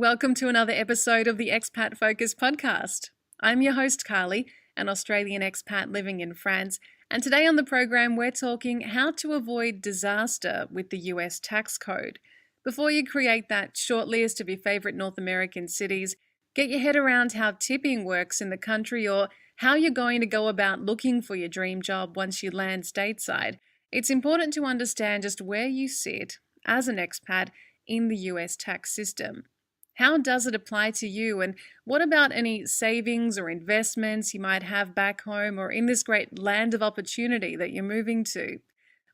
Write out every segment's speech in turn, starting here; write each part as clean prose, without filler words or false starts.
Welcome to another episode of the Expat Focus podcast. I'm your host, Carly, an Australian expat living in France, and today on the program we're talking how to avoid disaster with the US tax code. Before you create that short list of your favourite North American cities, get your head around how tipping works in the country or how you're going to go about looking for your dream job once you land stateside. It's important to understand just where you sit as an expat in the US tax system. How does it apply to you, and what about any savings or investments you might have back home or in this great land of opportunity that you're moving to?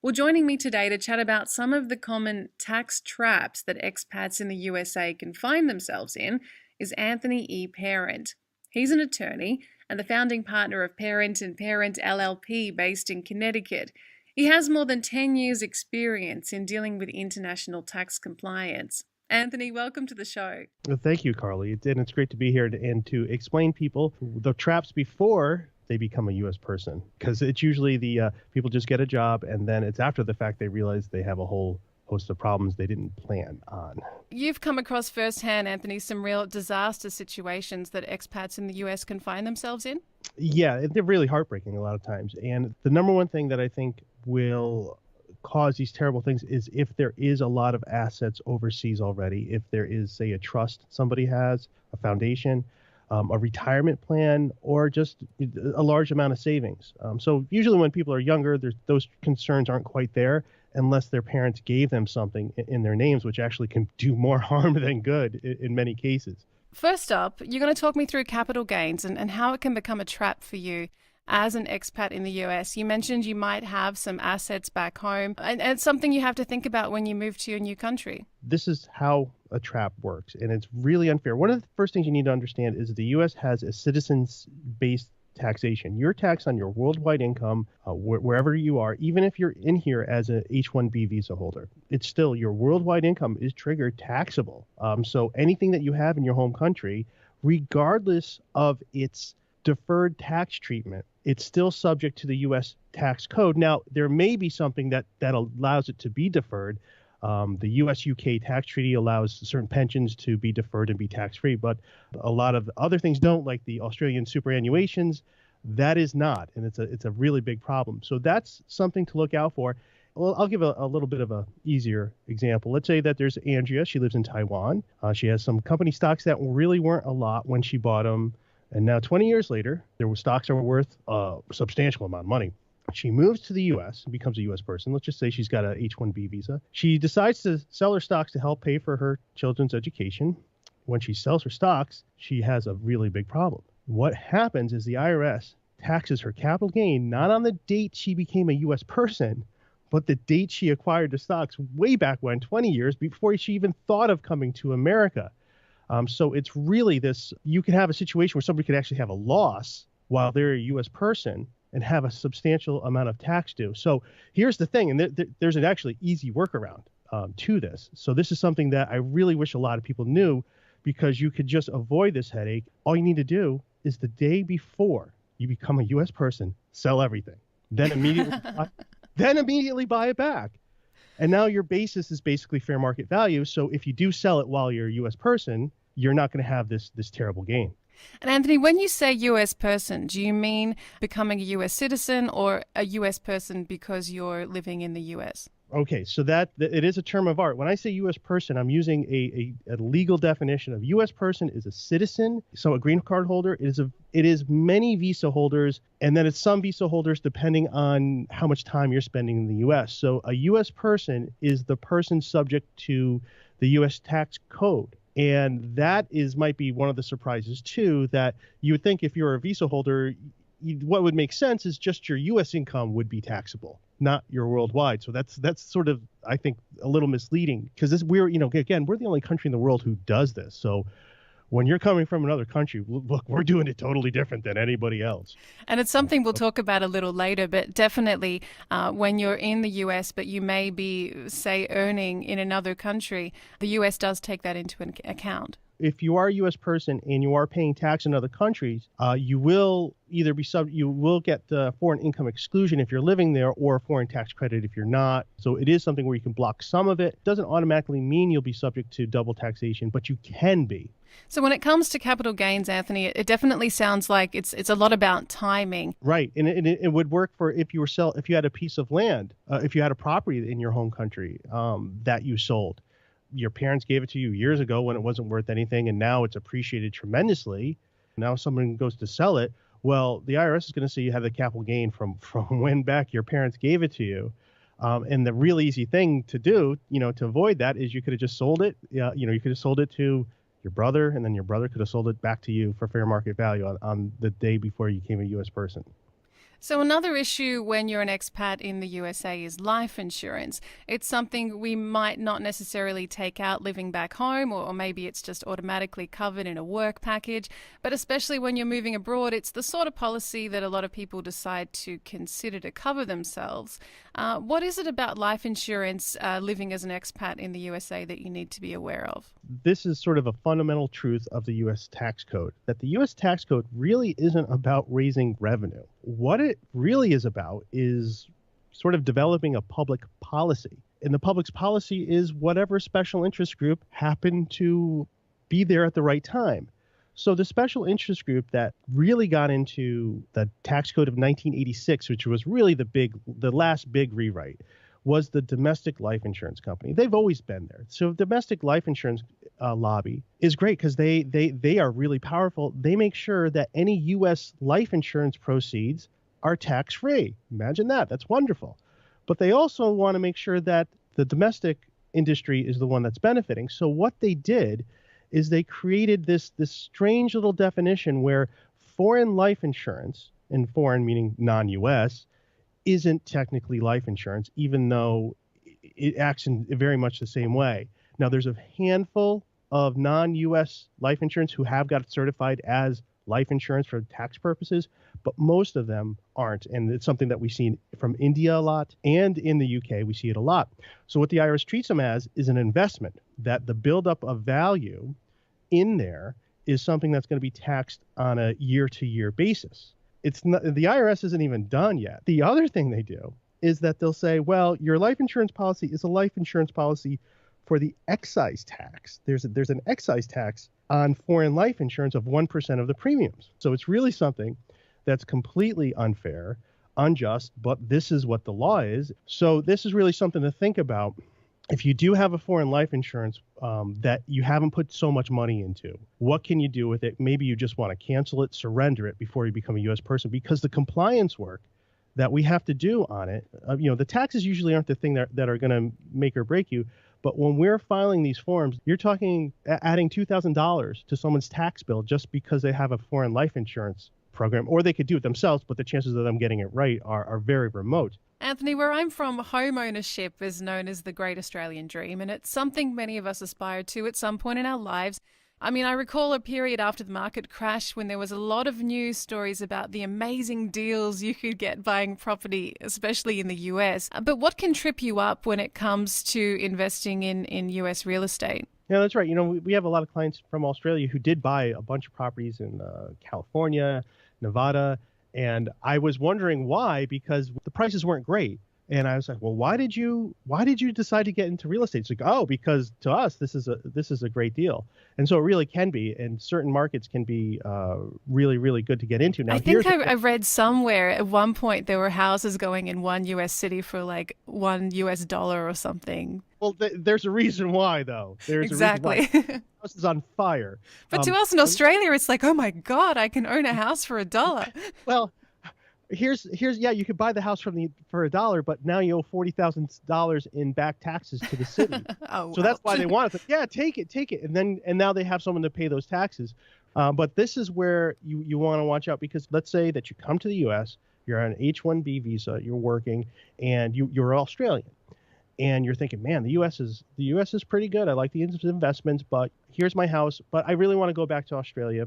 Well, joining me today to chat about some of the common tax traps that expats in the USA can find themselves in is Anthony E. Parent. He's an attorney and the founding partner of Parent & Parent LLP based in Connecticut. He has more than 10 years' experience in dealing with international tax compliance. Anthony, welcome to the show. Well, thank you, Carly. And it's great to be here and to explain people the traps before they become a U.S. person, because it's usually the people just get a job and then it's after the fact they realize they have a whole host of problems they didn't plan on. You've come across firsthand, Anthony, some real disaster situations that expats in the U.S. can find themselves in? Yeah, they're really heartbreaking a lot of times. And the number one thing that I think will cause these terrible things is if there is a lot of assets overseas already, if there is, say, a trust somebody has, a foundation, a retirement plan, or just a large amount of savings. So usually when people are younger, those concerns aren't quite there unless their parents gave them something in their names, which actually can do more harm than good in many cases. First up, you're going to talk me through capital gains and how it can become a trap for you as an expat in the US. You mentioned you might have some assets back home, and it's something you have to think about when you move to your new country. This is how a trap works, and it's really unfair. One of the first things you need to understand is the US has a citizens-based taxation. You're taxed on your worldwide income wherever you are, even if you're in here as a H-1B visa holder. It's still your worldwide income is triggered taxable. So anything that you have in your home country, regardless of its deferred tax treatment, it's still subject to the U.S. tax code. Now, there may be something that allows it to be deferred. The U.S.-UK tax treaty allows certain pensions to be deferred and be tax-free, but a lot of other things don't, like the Australian superannuations. That is not, and it's a really big problem. So that's something to look out for. Well, I'll give a little bit of a easier example. Let's say that there's Andrea. She lives in Taiwan. She has some company stocks that really weren't a lot when she bought them. And now 20 years later, stocks are worth a substantial amount of money. She moves to the U.S. and becomes a U.S. person. Let's just say she's got an H-1B visa. She decides to sell her stocks to help pay for her children's education. When she sells her stocks, she has a really big problem. What happens is the IRS taxes her capital gain not on the date she became a U.S. person, but the date she acquired the stocks way back when, 20 years before she even thought of coming to America. So it's really this, you could have a situation where somebody could actually have a loss while they're a U.S. person and have a substantial amount of tax due. So here's the thing, and there's an actually easy workaround to this. So this is something that I really wish a lot of people knew, because you could just avoid this headache. All you need to do is the day before you become a U.S. person, sell everything, then immediately buy it back. And now your basis is basically fair market value. So if you do sell it while you're a U.S. person, you're not going to have this terrible gain. And Anthony, when you say U.S. person, do you mean becoming a U.S. citizen or a U.S. person because you're living in the U.S.? Okay, so that it is a term of art. When I say U.S. person, I'm using a legal definition of U.S. person is a citizen. So a green card holder it is many visa holders, and then it's some visa holders depending on how much time you're spending in the U.S. So a U.S. person is the person subject to the U.S. tax code. And that might be one of the surprises, too, that you would think if you're a visa holder, what would make sense is just your U.S. income would be taxable, not your worldwide. So that's sort of, I think, a little misleading, because we're the only country in the world who does this. So when you're coming from another country, look, we're doing it totally different than anybody else. And it's something we'll talk about a little later, but definitely when you're in the US, but you may be, say, earning in another country, the US does take that into account. if you are a U.S. person and you are paying tax in other countries, you will either you will get the foreign income exclusion if you're living there, or a foreign tax credit if you're not. So it is something where you can block some of it. It doesn't automatically mean you'll be subject to double taxation, but you can be. So when it comes to capital gains, Anthony, it definitely sounds like it's a lot about timing. Right, and it would work for if you had a piece of land, if you had a property in your home country that you sold. Your parents gave it to you years ago when it wasn't worth anything, and now it's appreciated tremendously. Now someone goes to sell it. Well, the IRS is going to say you have the capital gain from when back your parents gave it to you. And the real easy thing to do, to avoid that is you could have just sold it. You could have sold it to your brother, and then your brother could have sold it back to you for fair market value on the day before you became a U.S. person. So another issue when you're an expat in the USA is life insurance. It's something we might not necessarily take out living back home, or maybe it's just automatically covered in a work package. But especially when you're moving abroad, it's the sort of policy that a lot of people decide to consider to cover themselves. What is it about life insurance living as an expat in the USA that you need to be aware of? This is sort of a fundamental truth of the U.S. tax code, that the U.S. tax code really isn't about raising revenue. What it really is about is sort of developing a public policy. And the public's policy is whatever special interest group happened to be there at the right time. So the special interest group that really got into the tax code of 1986, which was really the last big rewrite, was the domestic life insurance company. They've always been there. So domestic life insurance lobby is great because they are really powerful. They make sure that any U.S. life insurance proceeds are tax-free. Imagine that. That's wonderful. But they also want to make sure that the domestic industry is the one that's benefiting. So what they did is they created this strange little definition where foreign life insurance, and foreign meaning non-U.S., isn't technically life insurance, even though it acts in very much the same way. Now, there's a handful of non-U.S. life insurance who have got it certified as life insurance for tax purposes, but most of them aren't. And it's something that we've seen from India a lot, and in the UK, we see it a lot. So what the IRS treats them as is an investment, that the buildup of value in there is something that's going to be taxed on a year-to-year basis. It's not, the IRS isn't even done yet. The other thing they do is that they'll say, well, your life insurance policy is a life insurance policy for the excise tax. There's an excise tax on foreign life insurance of 1% of the premiums. So it's really something that's completely unfair, unjust, but this is what the law is. So this is really something to think about. If you do have a foreign life insurance that you haven't put so much money into, what can you do with it? Maybe you just want to cancel it, surrender it before you become a U.S. person, because the compliance work that we have to do on it, the taxes usually aren't the thing that are going to make or break you. But when we're filing these forms, you're talking adding $2,000 to someone's tax bill just because they have a foreign life insurance program, or they could do it themselves, but the chances of them getting it right are very remote. Anthony, where I'm from, home ownership is known as the Great Australian Dream, and it's something many of us aspire to at some point in our lives. I mean, I recall a period after the market crash when there was a lot of news stories about the amazing deals you could get buying property, especially in the US. But what can trip you up when it comes to investing in US real estate? Yeah, that's right. We have a lot of clients from Australia who did buy a bunch of properties in California, Nevada, and I was wondering why, because the prices weren't great. And I was like, well, why did you decide to get into real estate? It's like, oh, because to us, this is a great deal. And so it really can be, and certain markets can be really, really good to get into. Now, I think I read somewhere at one point there were houses going in one U.S. city for like $1 or something. Well, there's a reason why, though. There's exactly. A reason why. The house is on fire. But to us in Australia, it's like, oh my God, I can own a house for $1. Well, here's you could buy the house for $1, but now you owe $40,000 in back taxes to the city. So that's why they want it. Like, yeah, take it, and now they have someone to pay those taxes. But this is where you want to watch out, because let's say that you come to the U.S., you're on an H-1B visa, you're working, and you're Australian, and you're thinking, man, the U.S. is pretty good. I like the investments, but here's my house, but I really want to go back to Australia.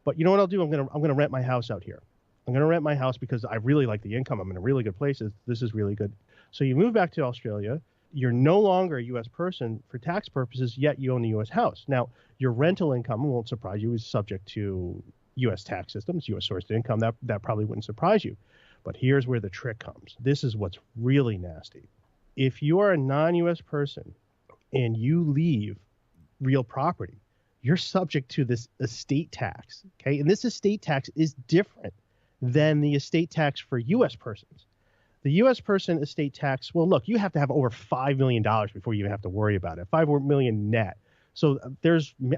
But you know what I'll do? I'm gonna rent my house out here. I'm going to rent my house because I really like the income. I'm in a really good place. This is really good. So you move back to Australia. You're no longer a U.S. person for tax purposes, yet you own a U.S. house. Now, your rental income won't surprise you, is subject to U.S. tax systems, U.S. sourced income. That probably wouldn't surprise you. But here's where the trick comes. This is what's really nasty. If you are a non-U.S. person and you leave real property, you're subject to this estate tax, okay? And this estate tax is different than the estate tax for U.S. persons. The U.S. person estate tax, well, look, you have to have over $5 million before you even have to worry about it, $5 million net. So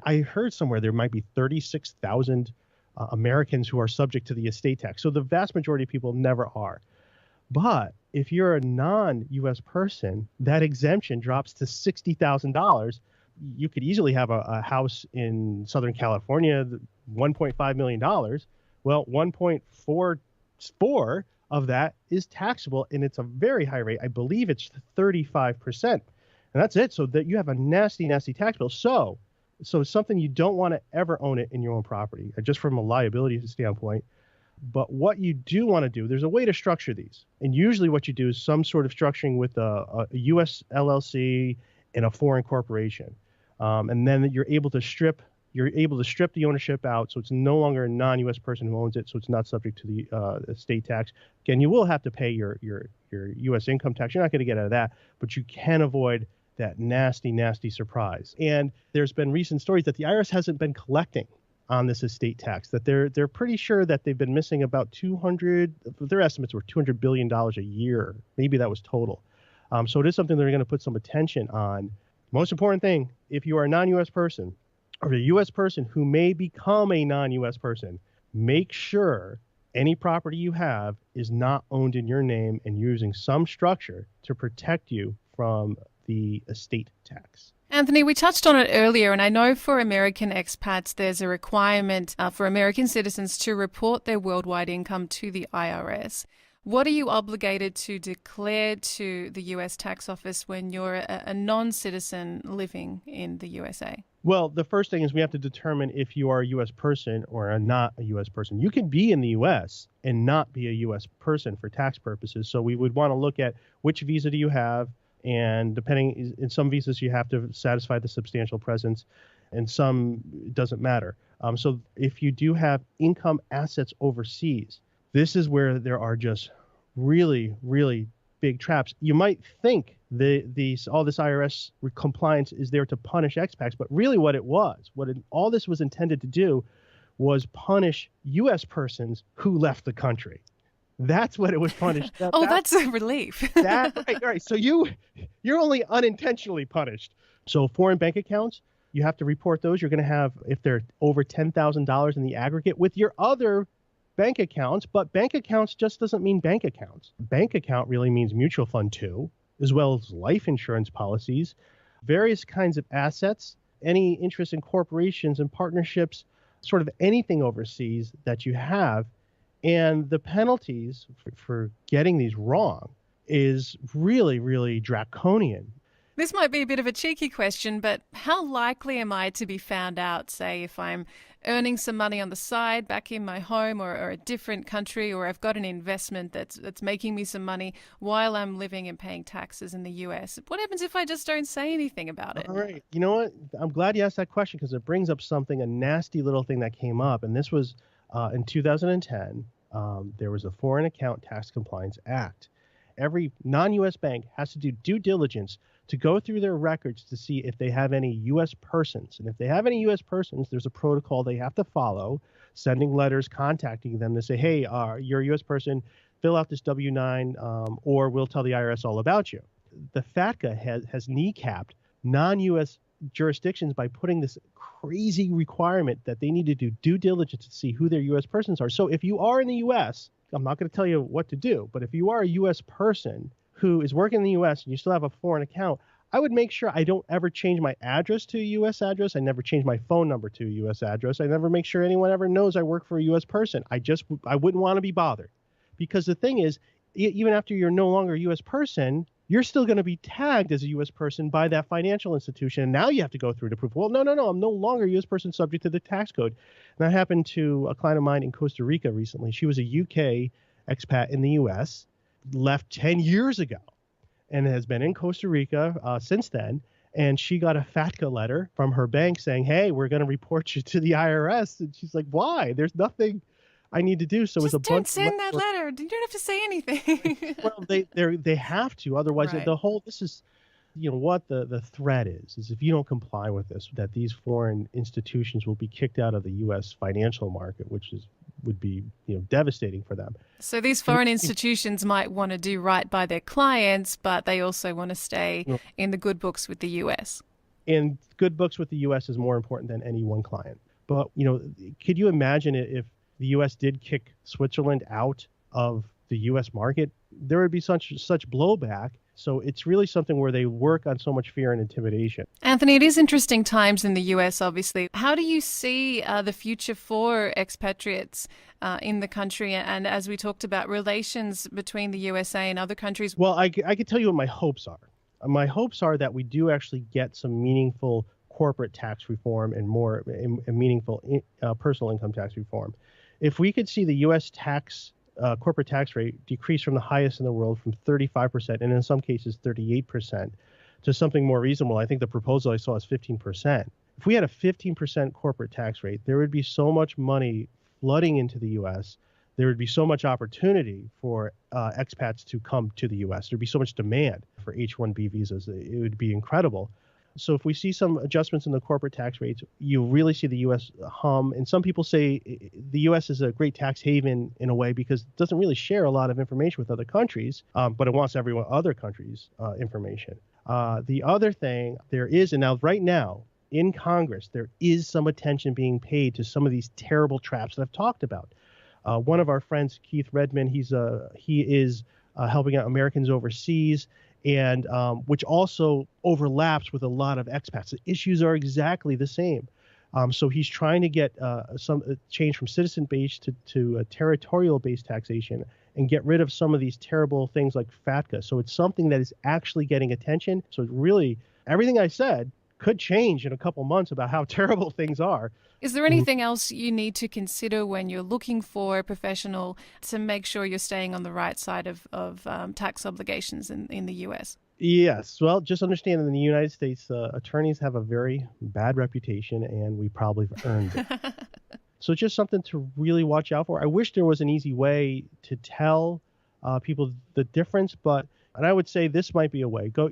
I heard somewhere there might be 36,000 Americans who are subject to the estate tax. So the vast majority of people never are. But if you're a non-U.S. person, that exemption drops to $60,000. You could easily have a house in Southern California, $1.5 million. Well, 1.44 of that is taxable, and it's a very high rate. I believe it's 35%. And that's it. So that you have a nasty, nasty tax bill. So it's something you don't want to ever own it in your own property, just from a liability standpoint. But what you do want to do, there's a way to structure these. And usually what you do is some sort of structuring with a U.S. LLC and a foreign corporation. And then you're able to strip the ownership out, so it's no longer a non-U.S. person who owns it, so it's not subject to the estate tax. Again, you will have to pay your U.S. income tax. You're not going to get out of that, but you can avoid that nasty, nasty surprise. And there's been recent stories that the IRS hasn't been collecting on this estate tax, that they're pretty sure that they've been missing about their estimates were $200 billion a year. Maybe that was total. So it is something they're going to put some attention on. Most important thing, if you are a non-U.S. person or a U.S. person who may become a non-U.S. person, make sure any property you have is not owned in your name and using some structure to protect you from the estate tax. Anthony, we touched on it earlier, and I know for American expats, there's a requirement for American citizens to report their worldwide income to the IRS. What are you obligated to declare to the U.S. tax office when you're a non-citizen living in the USA? Well, the first thing is we have to determine if you are a U.S. person or not a U.S. person. You can be in the U.S. and not be a U.S. person for tax purposes. So we would want to look at which visa do you have, and depending, in some visas you have to satisfy the substantial presence, and some it doesn't matter. So if you do have income assets overseas, this is where there are just really, really big traps. You might think all this IRS compliance is there to punish expats, but really what all this was intended to do was punish U.S. persons who left the country. That's what it was punished. That's a relief. Right. So you're only unintentionally punished. So foreign bank accounts, you have to report those. You're going to have, if they're over $10,000 in the aggregate, with your other bank accounts. But bank accounts just doesn't mean bank accounts. Bank account really means mutual fund too, as well as life insurance policies, various kinds of assets, any interest in corporations and partnerships, sort of anything overseas that you have. And the penalties for getting these wrong is really, really draconian. This might be a bit of a cheeky question, but how likely am I to be found out, say, if I'm earning some money on the side back in my home or a different country, or I've got an investment that's making me some money while I'm living and paying taxes in the US? What happens if I just don't say anything about it? All right. You know what? I'm glad you asked that question because it brings up a nasty little thing that came up. And this was in 2010. There was a Foreign Account Tax Compliance Act. Every non-U.S. bank has to do due diligence to go through their records to see if they have any U.S. persons. And if they have any U.S. persons, there's a protocol they have to follow, sending letters, contacting them to say, hey, you're a U.S. person, fill out this W-9, or we'll tell the IRS all about you. The FATCA has kneecapped non-U.S. jurisdictions by putting this crazy requirement that they need to do due diligence to see who their U.S. persons are. So if you are in the U.S., I'm not going to tell you what to do, but if you are a U.S. person who is working in the U.S. and you still have a foreign account, I would make sure I don't ever change my address to a U.S. address. I never change my phone number to a U.S. address. I never make sure anyone ever knows I work for a U.S. person. I wouldn't want to be bothered, because the thing is, even after you're no longer a U.S. person, you're still going to be tagged as a U.S. person by that financial institution. And now you have to go through to prove, well, no, I'm no longer a U.S. person subject to the tax code. And that happened to a client of mine in Costa Rica recently. She was a UK expat in the U.S., left 10 years ago. and has been in Costa Rica since then. And she got a FATCA letter from her bank saying, hey, we're going to report you to the IRS. And she's like, why? There's nothing I need to do. So it's a Just don't bunch of send that letter. You don't have to say anything. well, they have to. Otherwise, Right. the whole this is what the threat is if you don't comply with this, that these foreign institutions will be kicked out of the U.S. financial market, which would be devastating for them. So these foreign institutions might want to do right by their clients, but they also want to stay in the good books with the U.S. And good books with the U.S. is more important than any one client. But could you imagine if the U.S. did kick Switzerland out of the U.S. market? There would be such blowback. So it's really something where they work on so much fear and intimidation. Anthony, it is interesting times in the US, obviously. How do you see the future for expatriates in the country? And as we talked about, relations between the USA and other countries? Well, I could tell you what my hopes are. My hopes are that we do actually get some meaningful corporate tax reform and more meaningful personal income tax reform. If we could see the U.S. corporate tax rate decrease from the highest in the world from 35% and in some cases 38% to something more reasonable. I think the proposal I saw is 15%. If we had a 15% corporate tax rate, there would be so much money flooding into the U.S. There would be so much opportunity for expats to come to the U.S. There'd be so much demand for H-1B visas. It would be incredible. So if we see some adjustments in the corporate tax rates, you really see the U.S. hum. And some people say the U.S. is a great tax haven in a way because it doesn't really share a lot of information with other countries, but it wants other countries' information. The other thing there is, and now right now in Congress, there is some attention being paid to some of these terrible traps that I've talked about. One of our friends, Keith Redman, he is helping out Americans overseas, and which also overlaps with a lot of expats. The issues are exactly the same. So he's trying to get some change from citizen-based to territorial-based taxation and get rid of some of these terrible things like FATCA. So it's something that is actually getting attention. So really, everything I said could change in a couple months about how terrible things are. Is there anything else you need to consider when you're looking for a professional to make sure you're staying on the right side of tax obligations in the US? Yes. Well, just understand that in the United States, attorneys have a very bad reputation, and we probably have earned it. So it's just something to really watch out for. I wish there was an easy way to tell people the difference, and I would say this might be a way. Go,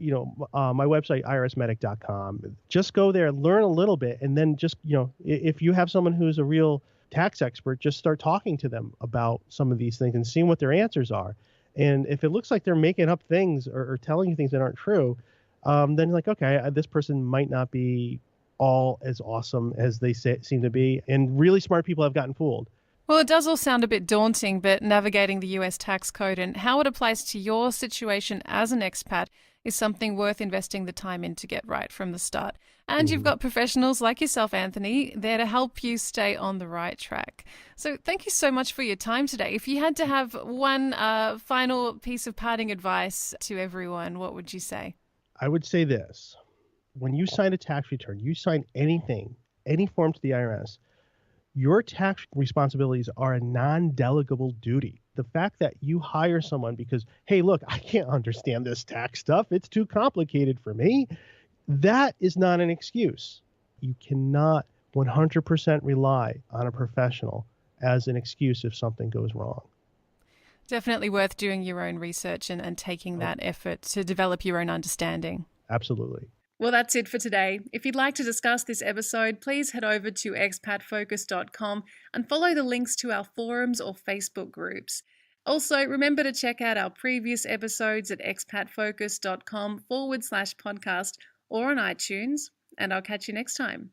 my website, irsmedic.com. Just go there, learn a little bit, and then just, if you have someone who's a real tax expert, just start talking to them about some of these things and seeing what their answers are. And if it looks like they're making up things or telling you things that aren't true, then like, okay, this person might not be all as awesome as they seem to be. And really smart people have gotten fooled. Well, it does all sound a bit daunting, but navigating the US tax code and how it applies to your situation as an expat is something worth investing the time in to get right from the start. And you've got professionals like yourself, Anthony, there to help you stay on the right track. So thank you so much for your time today. If you had to have one final piece of parting advice to everyone, what would you say? I would say this. When you sign a tax return, you sign anything, any form to the IRS, your tax responsibilities are a non-delegable duty. The fact that you hire someone because, hey, look, I can't understand this tax stuff. It's too complicated for me. That is not an excuse. You cannot 100% rely on a professional as an excuse if something goes wrong. Definitely worth doing your own research and taking that effort to develop your own understanding. Absolutely. Well, that's it for today. If you'd like to discuss this episode, please head over to expatfocus.com and follow the links to our forums or Facebook groups. Also, remember to check out our previous episodes at expatfocus.com/podcast or on iTunes, and I'll catch you next time.